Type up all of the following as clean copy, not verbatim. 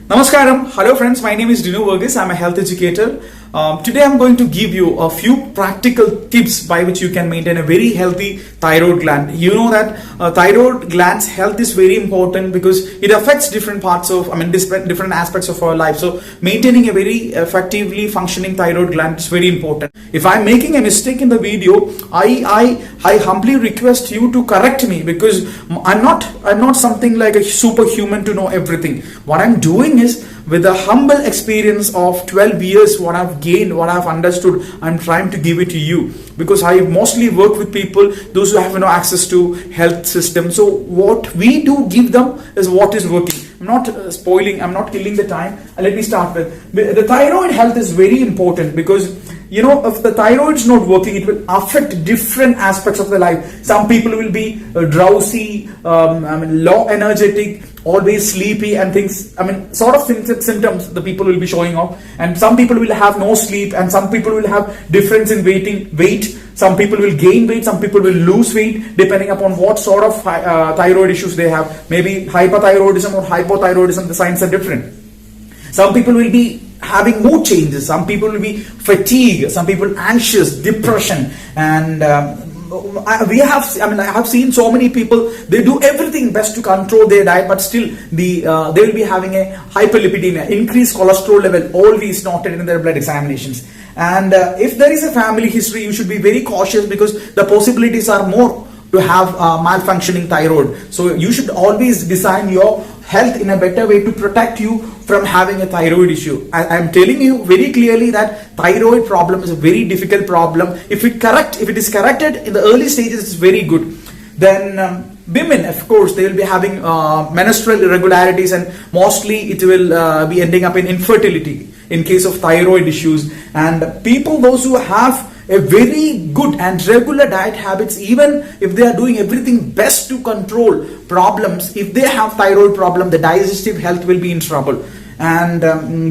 Namaskaram. Hello friends, my name is Dinu Verghese. I'm a health educator. Today I'm going to give you a few practical tips by which you can maintain a very healthy thyroid gland. You know that thyroid gland's health is very important because it affects different parts of, different aspects of our life. So maintaining a very effectively functioning thyroid gland is very important. If I'm making a mistake in the video, I humbly request you to correct me because I'm not something like a superhuman to know everything. What I'm doing is, with the humble experience of 12 years, what I've gained, what I've understood, I'm trying to give it to you because I mostly work with people, those who have no access to health system. So what we do give them is what is working. I'm not spoiling, I'm not killing the time. Let me start with the thyroid health is very important because if the thyroid is not working, it will affect different aspects of the life. Some people will be drowsy, low energetic, always sleepy and things, sort of symptoms the people will be showing off. And some people will have no sleep, and some people will have difference in weight. Some people will gain weight, some people will lose weight depending upon what sort of thyroid issues they have. Maybe hyperthyroidism or hypothyroidism, the signs are different. Some people will be having mood changes, some people will be fatigue, some people anxious, depression, and I have seen so many people, they do everything best to control their diet, but still they will be having a hyperlipidemia, increased cholesterol level, always noted in their blood examinations. And if there is a family history, you should be very cautious because the possibilities are more to have malfunctioning thyroid. So you should always design your health in a better way to protect you from having a thyroid issue. I am telling you very clearly that thyroid problem is a very difficult problem. If it is corrected in the early stages, it's very good. Then women, of course, they will be having menstrual irregularities, and mostly it will be ending up in infertility in case of thyroid issues. And people, those who have a very good and regular diet habits, even if they are doing everything best to control problems, if they have thyroid problem, the digestive health will be in trouble. And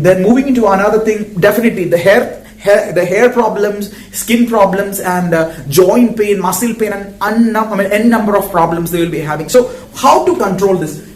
then moving into another thing, definitely the hair problems, skin problems, and joint pain, muscle pain, and n number of problems they will be having. So how to control this?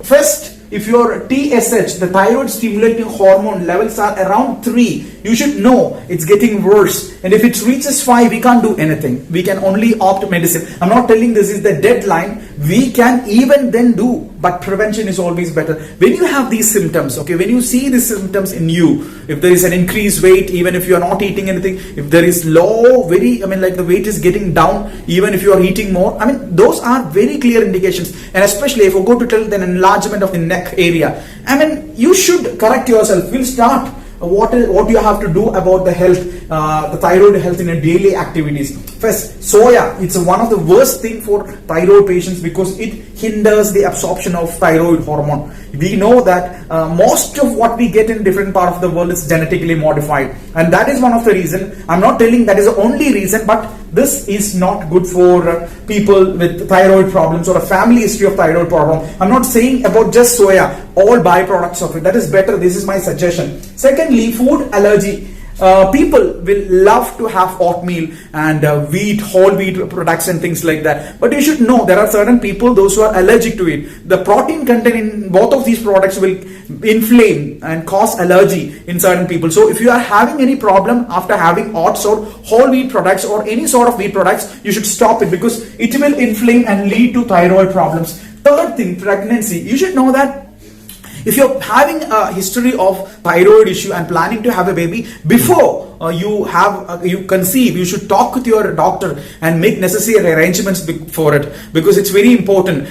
First, if your TSH, the thyroid stimulating hormone levels are around 3, you should know it's getting worse. And if it reaches 5, we can't do anything. We can only opt medicine. I'm not telling this is the deadline. We can even then do, but prevention is always better. When you have these symptoms, when you see these symptoms in you, if there is an increased weight, even if you are not eating anything, if there is low, the weight is getting down, even if you are eating more, those are very clear indications. And especially if you go to tell an enlargement of the neck area, you should correct yourself. We'll start what you have to do about the health, the thyroid health in your daily activities. First, soya, it's one of the worst thing for thyroid patients because it hinders the absorption of thyroid hormone. We know that most of what we get in different part of the world is genetically modified, and that is one of the reason. I'm not telling that is the only reason, but this is not good for people with thyroid problems or a family history of thyroid problem. I'm not saying about just soya, all byproducts of it. That is better. This is my suggestion. Secondly, food allergy. People will love to have oatmeal and whole wheat products and things like that. But you should know there are certain people, those who are allergic to it. The protein content in both of these products will inflame and cause allergy in certain people. So if you are having any problem after having oats or whole wheat products or any sort of wheat products, you should stop it because it will inflame and lead to thyroid problems. Third thing, pregnancy. You should know that if you're having a history of thyroid issue and planning to have a baby, before you conceive, you should talk with your doctor and make necessary arrangements for it because it's very important.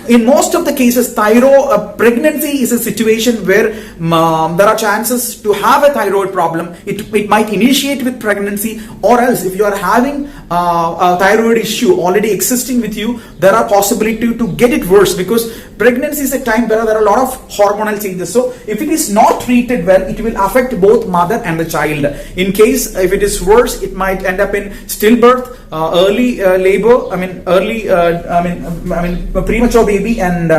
In most of the cases, pregnancy is a situation where there are chances to have a thyroid problem. It might initiate with pregnancy, or else if you are having a thyroid issue already existing with you, there are possibility to get it worse because pregnancy is a time where there are a lot of hormonal changes. So if it is not treated well, it will affect both mother and the child. In case if it is worse, it might end up in stillbirth, early labor, premature baby, and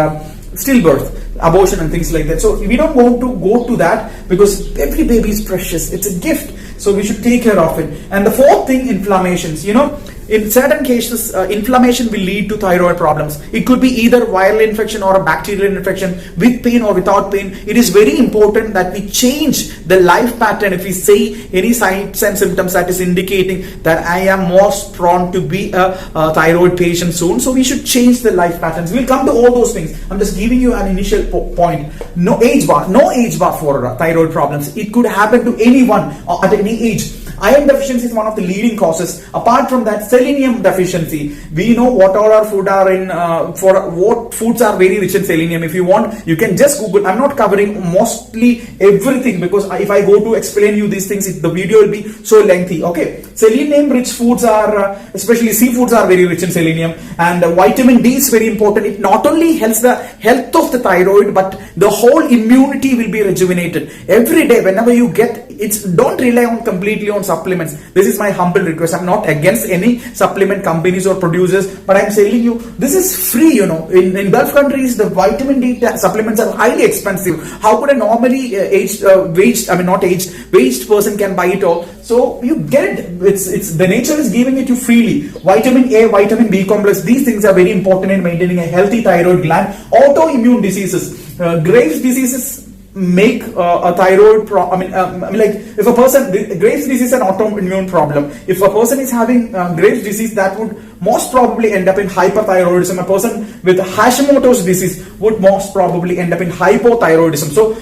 stillbirth, abortion and things like that. So we don't want to go to that because every baby is precious. It's a gift. So we should take care of it. And the fourth thing, inflammations. in certain cases, inflammation will lead to thyroid problems. It could be either viral infection or a bacterial infection with pain or without pain. It is very important that we change the life pattern. If we see any signs and symptoms that is indicating that I am most prone to be a thyroid patient soon, so we should change the life patterns. We'll come to all those things. I'm just giving you an initial point. No age bar for thyroid problems. It could happen to anyone at any age. Iron deficiency is one of the leading causes. Apart from that, selenium deficiency. We know what all our food are in, for what foods are very rich in selenium. If you want, you can just Google. I'm not covering mostly everything because if I go to explain you these things, the video will be so lengthy. Okay, selenium rich foods are, especially seafoods are very rich in selenium, and vitamin D is very important. It not only helps the health of the thyroid, but the whole immunity will be rejuvenated. Every day, whenever you get, don't rely on completely on supplements. This is my humble request. I'm not against any supplement companies or producers, but I'm telling you, this is free, you know. In Gulf countries, the vitamin D supplements are highly expensive. How could a normally waged person can buy it all? So you get it. It's the nature is giving it to you freely. Vitamin A, vitamin B complex, these things are very important in maintaining a healthy thyroid gland. Autoimmune diseases, Graves' diseases make a thyroid if a person, Graves' disease is an autoimmune problem. If a person is having Graves' disease, that would most probably end up in hyperthyroidism. A person with Hashimoto's disease would most probably end up in hypothyroidism. So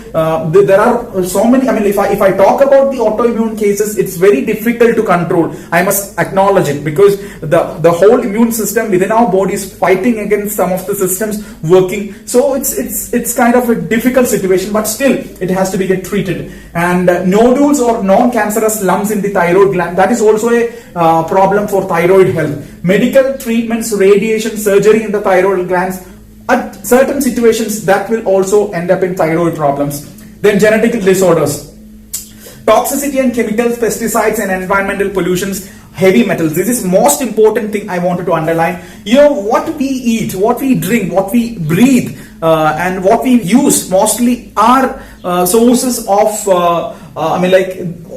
there are so many. If I talk about the autoimmune cases, it's very difficult to control. I must acknowledge it, because the whole immune system within our body is fighting against some of the systems working. So it's kind of a difficult situation, but still it has to be get treated. And nodules or non-cancerous lumps in the thyroid gland, that is also a problem for thyroid health. Medical treatments, radiation, surgery in the thyroid glands, at certain situations that will also end up in thyroid problems. Then genetic disorders, toxicity and chemicals, pesticides and environmental pollutions, heavy metals. This is most important thing I wanted to underline. You know, what we eat, what we drink, what we breathe, and what we use mostly are sources of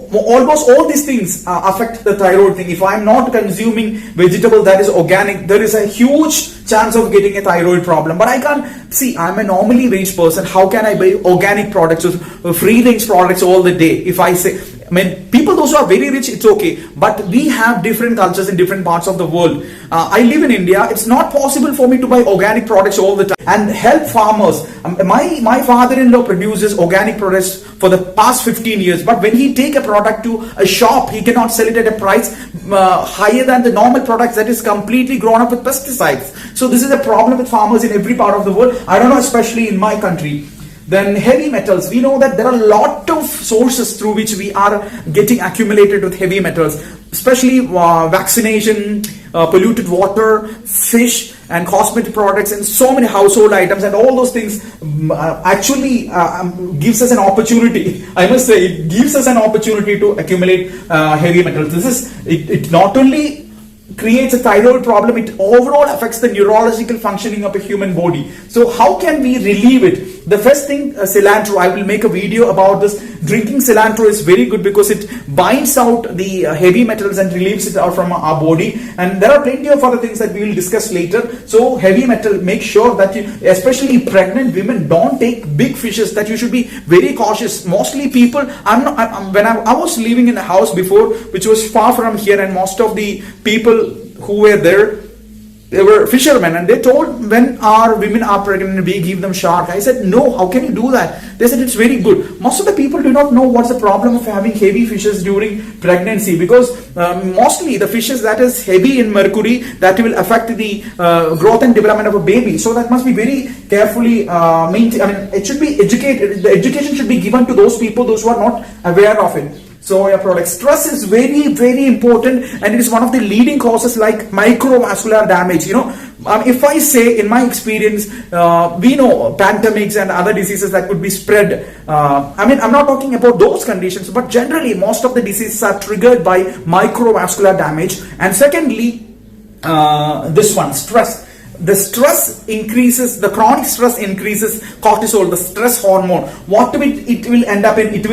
almost all these things affect the thyroid thing. If I'm not consuming vegetable that is organic, there is a huge chance of getting a thyroid problem. But I can't see, I'm a normally range person. How can I buy organic products or free range products all the day? If I say, people those who are very rich, it's okay, but we have different cultures in different parts of the world. I live in India. It's not possible for me to buy organic products all the time and help farmers. My father-in-law produces organic products for the past 15 years, but when he take a product to a shop, he cannot sell it at a price higher than the normal products that is completely grown up with pesticides. So this is a problem with farmers in every part of the world. I don't know, especially in my country. Then heavy metals. We know that there are a lot of sources through which we are getting accumulated with heavy metals, especially vaccination, polluted water, fish and cosmetic products, and so many household items, and all those things actually gives us an opportunity. I must say, it gives us an opportunity to accumulate heavy metals. It not only creates a thyroid problem, it overall affects the neurological functioning of a human body. So how can we relieve it? The first thing, cilantro. I will make a video about this. Drinking cilantro is very good because it binds out the heavy metals and relieves it out from our body. And there are plenty of other things that we will discuss later. So heavy metal, make sure that you, especially pregnant women, don't take big fishes, that you should be very cautious. Mostly people, when I was living in a house before, which was far from here, and most of the people who were there, they were fishermen, and they told, when our women are pregnant, we give them shark. I said, no, how can you do that? They said, it's very good. Most of the people do not know what's the problem of having heavy fishes during pregnancy, because mostly the fishes that is heavy in mercury, that will affect the growth and development of a baby. So that must be very carefully maintained. It should be educated. The education should be given to those people, those who are not aware of it. Soya products. Stress is very, very important, and it is one of the leading causes like microvascular damage. You know, if I say, in my experience, we know pandemics and other diseases that could be spread. I'm not talking about those conditions, but generally most of the diseases are triggered by microvascular damage. And secondly, this one, stress. the stress increases, the chronic stress increases cortisol, the stress hormone. What it will end up in, it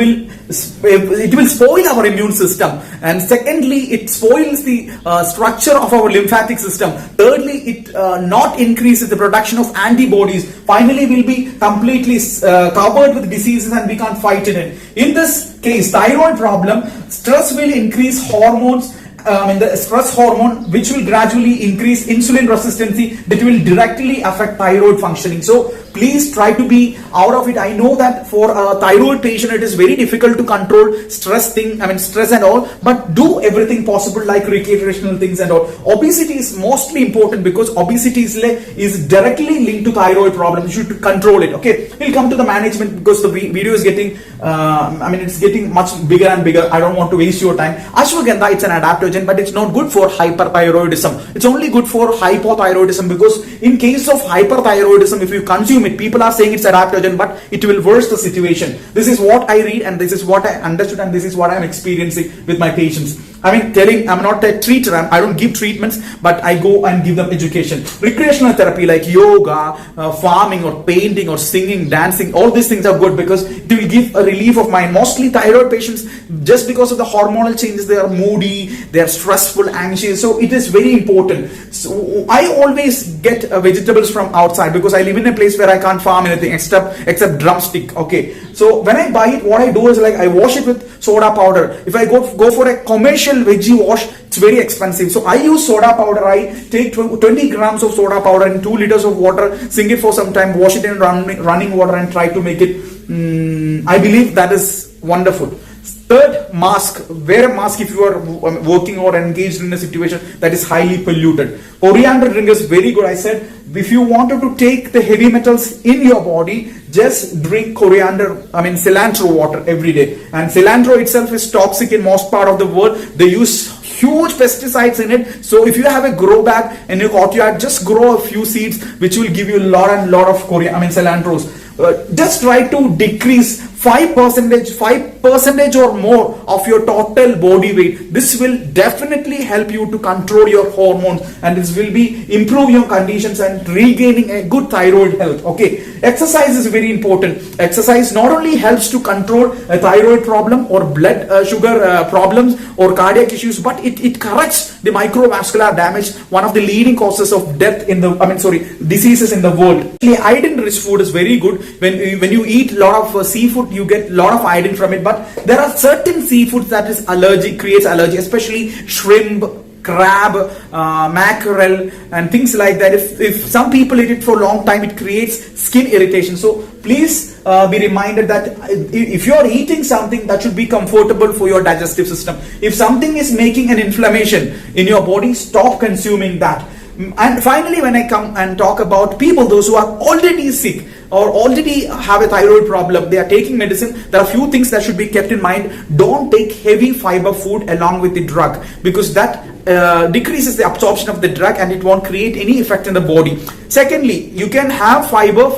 will spoil our immune system, and secondly it spoils the structure of our lymphatic system. Thirdly, it not increases the production of antibodies. Finally, we'll be completely covered with diseases and we can't fight it. In this case, thyroid problem, stress will increase hormones, the stress hormone, which will gradually increase insulin resistance, that will directly affect thyroid functioning. So please try to be out of it. I know that for a thyroid patient it is very difficult to control stress and all, but do everything possible like recreational things and all. Obesity is mostly important because obesity is directly linked to thyroid problem. You should control it. Okay, we'll come to the management because the video is getting it's getting much bigger and bigger. I don't want to waste your time. Ashwagandha, it's an adaptogen, but it's not good for hyperthyroidism. It's only good for hypothyroidism, because in case of hyperthyroidism, if you consume it, people are saying it's adaptogen, but it will worse the situation. This is what I read, and this is what I understood, and this is what I'm experiencing with my patients. I'm not a treater, I don't give treatments, but I go and give them education. Recreational therapy like yoga, farming or painting or singing, dancing, all these things are good because it will give a relief of mind. Mostly thyroid patients, just because of the hormonal changes, they are moody, they are stressful, anxious, so it is very important. So I always get vegetables from outside because I live in a place where I can't farm anything except drumstick. Okay, so when I buy it, what I do is like I wash it with soda powder. If I go for a commercial veggie wash, it's very expensive, so I use soda powder. I take 20 grams of soda powder and 2 liters of water, sing it for some time, wash it in running water and try to make it. I believe that is wonderful. Third, mask. Wear a mask if you are working or engaged in a situation that is highly polluted. Coriander drink is very good. I said, if you wanted to take the heavy metals in your body, just drink cilantro water every day. And cilantro itself is toxic in most part of the world. They use huge pesticides in it. So if you have a grow bag in your courtyard, just grow a few seeds, which will give you a lot of cilantros. Just try to decrease 5% or more of your total body weight. This will definitely help you to control your hormones, and this will be improve your conditions and regaining a good thyroid health. Okay, exercise is very important. Exercise not only helps to control a thyroid problem or blood sugar problems or cardiac issues, but it corrects the microvascular damage, one of the leading causes of death in the diseases in the world. Iodine rich food is very good. When you eat a lot of seafood, you get a lot of iodine from it, but there are certain seafoods that creates allergy, especially shrimp, crab, mackerel and things like that. If some people eat it for a long time, it creates skin irritation. So please be reminded that if you are eating something, that should be comfortable for your digestive system. If something is making an inflammation in your body, stop consuming that. And finally, when I come and talk about people, those who are already sick or already have a thyroid problem, they are taking medicine, there are few things that should be kept in mind. Don't take heavy fiber food along with the drug, because that decreases the absorption of the drug and it won't create any effect in the body. Secondly, you can have fiber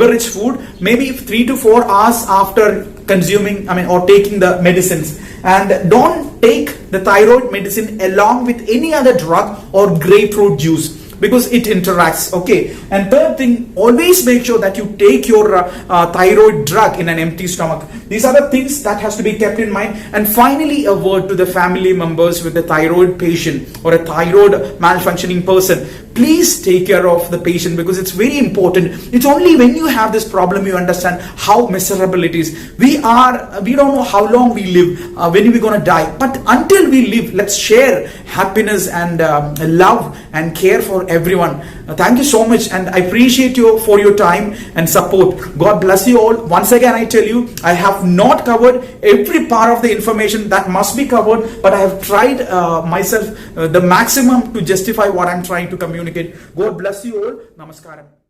rich food, maybe 3 to 4 hours after consuming or taking the medicines. And don't take the thyroid medicine along with any other drug or grapefruit juice, because it interacts. Okay, and third thing, always make sure that you take your thyroid drug in an empty stomach. These are the things that has to be kept in mind. And finally, a word to the family members with a thyroid patient or a thyroid malfunctioning person. Please take care of the patient, because it's very important. It's only when you have this problem you understand how miserable it is. We don't know how long we live, when we're going to die. But until we live, let's share happiness and love and care for everyone. Thank you so much, and I appreciate you for your time and support. God bless you all. Once again, I tell you, I have not covered every part of the information that must be covered, but I have tried myself the maximum to justify what I'm trying to communicate. God bless you all. Namaskaram.